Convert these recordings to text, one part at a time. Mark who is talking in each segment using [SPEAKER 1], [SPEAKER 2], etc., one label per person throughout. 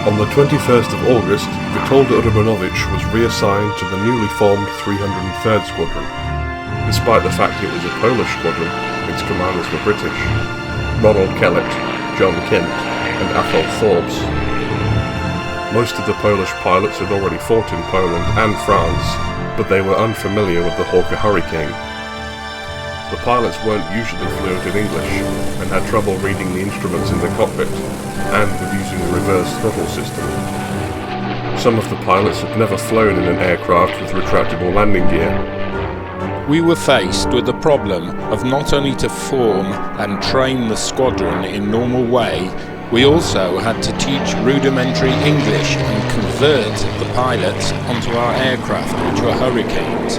[SPEAKER 1] On the 21st of August, Witold Rymanowicz was reassigned to the newly formed 303rd Squadron. Despite the fact it was a Polish squadron, its commanders were British: Ronald Kellett, John Kent, and Athol Forbes. Most of the Polish pilots had already fought in Poland and France, but they were unfamiliar with the Hawker Hurricane. The pilots weren't usually fluent in English and had trouble reading the instruments in the cockpit and with using the reverse throttle system. Some of the pilots had never flown in an aircraft with retractable landing gear.
[SPEAKER 2] We were faced with the problem of not only to form and train the squadron in normal way, we also had to teach rudimentary English and convert the pilots onto our aircraft, which were Hurricanes.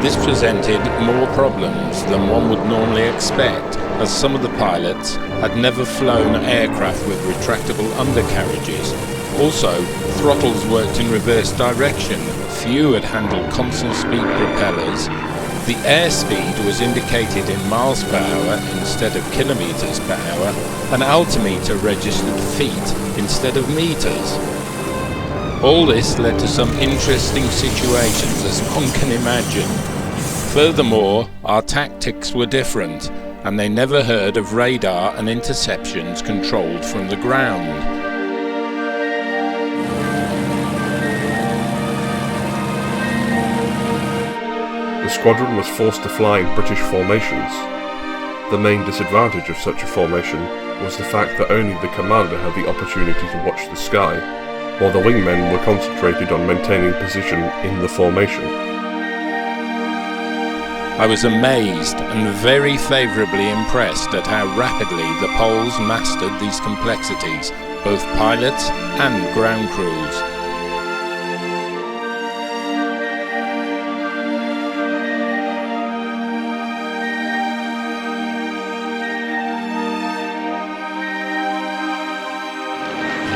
[SPEAKER 2] This presented more problems than one would normally expect, as some of the pilots had never flown aircraft with retractable undercarriages. Also, throttles worked in reverse direction, few had handled constant speed propellers, the airspeed was indicated in miles per hour instead of kilometers per hour, and altimeter registered feet instead of meters. All this led to some interesting situations, as one can imagine. Furthermore, our tactics were different, and they never heard of radar and interceptions controlled from the ground.
[SPEAKER 1] The squadron was forced to fly in British formations. The main disadvantage of such a formation was the fact that only the commander had the opportunity to watch the sky, while the wingmen were concentrated on maintaining position in the formation.
[SPEAKER 2] I was amazed and very favourably impressed at how rapidly the Poles mastered these complexities, both pilots and ground crews.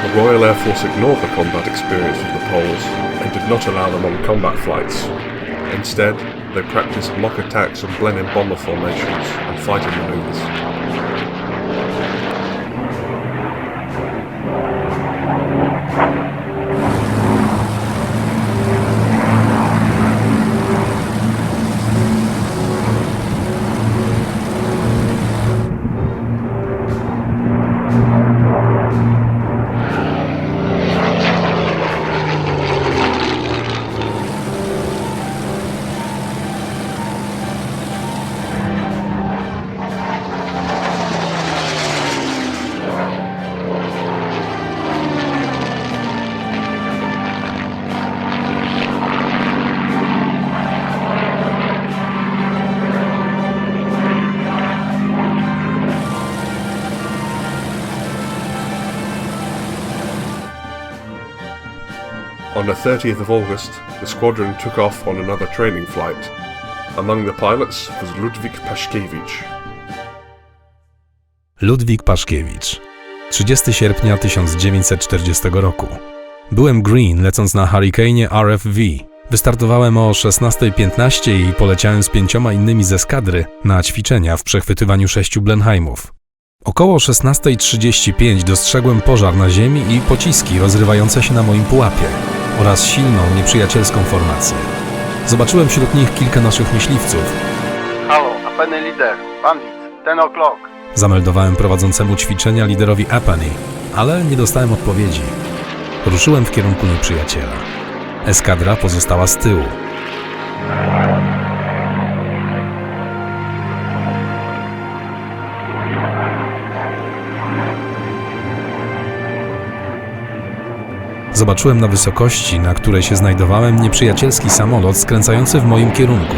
[SPEAKER 1] The Royal Air Force ignored the combat experience of the Poles and did not allow them on combat flights. Instead, they practiced mock attacks on Blenheim bomber formations and fighter maneuvers. On the 30th of August, the squadron took off on another training flight. Among the pilots was Ludwik Paszkiewicz.
[SPEAKER 3] Ludwik Paszkiewicz. 30 sierpnia 1940 roku. Byłem Green, lecąc na Hurricane RFV. Wystartowałem o 16:15 i poleciałem z 5 innymi z eskadry na ćwiczenia w przechwytywaniu 6 Blenheimów. Około 16:35 dostrzegłem pożar na ziemi i pociski rozrywające się na moim pułapie oraz silną, nieprzyjacielską formację. Zobaczyłem wśród nich kilka naszych myśliwców.
[SPEAKER 4] Halo, Apeny lider, bandit, 10 o'clock.
[SPEAKER 3] Zameldowałem prowadzącemu ćwiczenia liderowi Apeny, ale nie dostałem odpowiedzi. Ruszyłem w kierunku nieprzyjaciela. Eskadra pozostała z tyłu. Zobaczyłem na wysokości, na której się znajdowałem, nieprzyjacielski samolot skręcający w moim kierunku.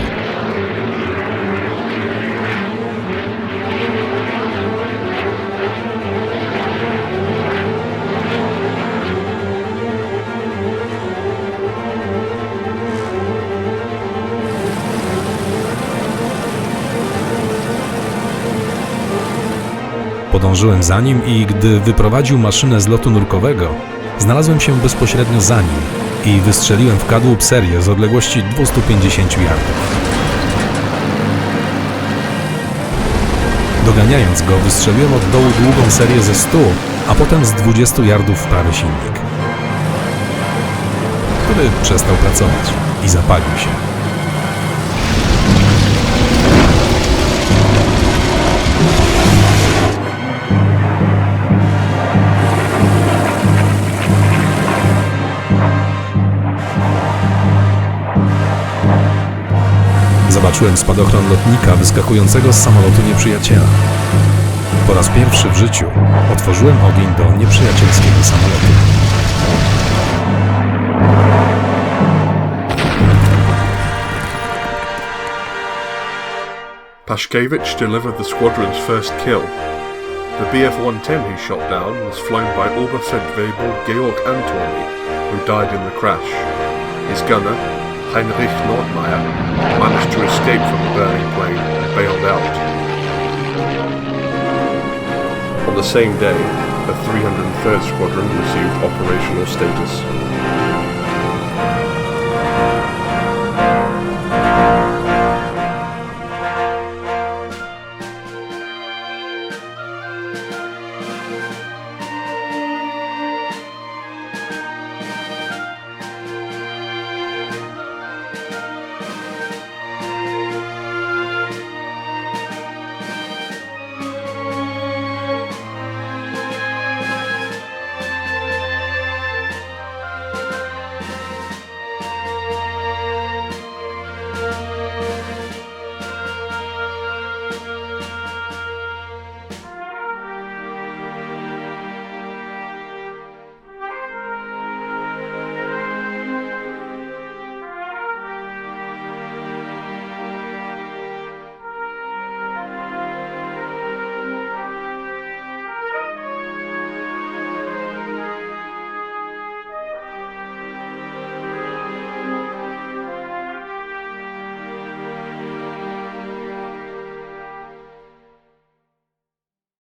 [SPEAKER 3] Podążyłem za nim i gdy wyprowadził maszynę z lotu nurkowego, znalazłem się bezpośrednio za nim i wystrzeliłem w kadłub serię z odległości 250 yardów. Doganiając go, wystrzeliłem od dołu długą serię ze 100, a potem z 20 yardów w prawy silnik. który przestał pracować i zapalił się. Zobaczyłem spadochron lotnika wyskakującego z samolotu nieprzyjaciela. Po raz pierwszy w życiu otworzyłem ogień do nieprzyjacielskiego samolotu.
[SPEAKER 1] Paszkiewicz delivered the squadron's first kill. The Bf-110 he shot down was flown by Oberfeldwebel Georg Antoni, who died in the crash. His gunner, Heinrich Nordmeyer, managed to escape from the burning plane and bailed out. On the same day, the 303rd Squadron received operational status.